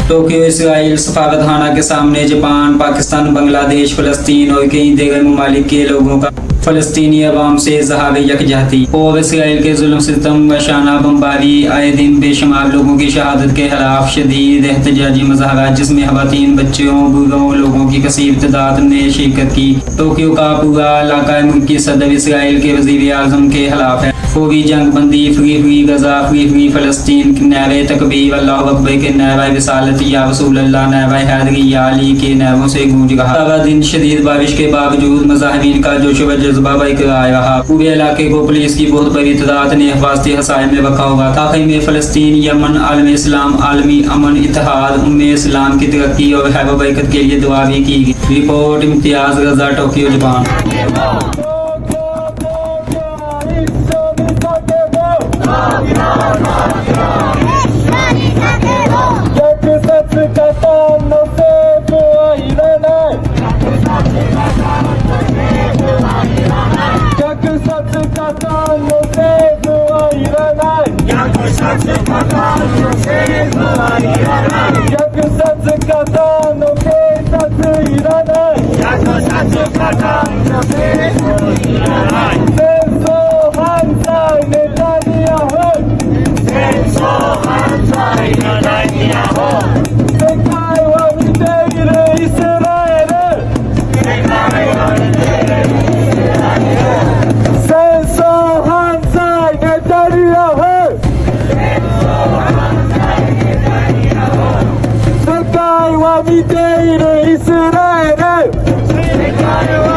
Tokyo Israel सफारतखाना के सामने जापान, पाकिस्तान, बांग्लादेश, फलस्तीन और कई दीगर ममालिक के लोगों का फलस्तीनी अवाम से इजहार यकजहती और इसराइल के जुल्म सितम व शाना बमबारी आए दिन बेशुमार लोगों की शहादत के खिलाफ शदीद एहतजाजी मुजाहरा जिसमें खवातीन, बच्चों, बूढ़ों लोगों की कसीर तादाद ने शिरकत की। टोक्यो का पूरा इलाका मुल्क की सदर इसराइल के वज़ीर आज़म के खिलाफ है। फौरी जंग बंदी, फ्री गजा, फ्री फलस्तीन, नारे तकबीर, अल्लाहु अकबर के नारे विसालत या रसूल अल्लाह, नारे हैदरी या अली के नारों से गूंज रहा। सारा दिन शदीद बारिश के बावजूद मुजाहिरीन का जोश व जज्बा बरकरार रहा। पूरे इलाके को पुलिस की बहुत बड़ी तादाद ने हिफाजती हसाए में रखा हुआ था। आखिर में फलस्तीन, यमन, आलमी इस्लाम, आलमी अमन, इत्तेहाद, उम्मे इस्लाम की तरक्की और खैर बरकत के लिए दुआ भी की गई। रिपोर्ट इम्तियाज रजा, टोक्यो, जापान। Israel!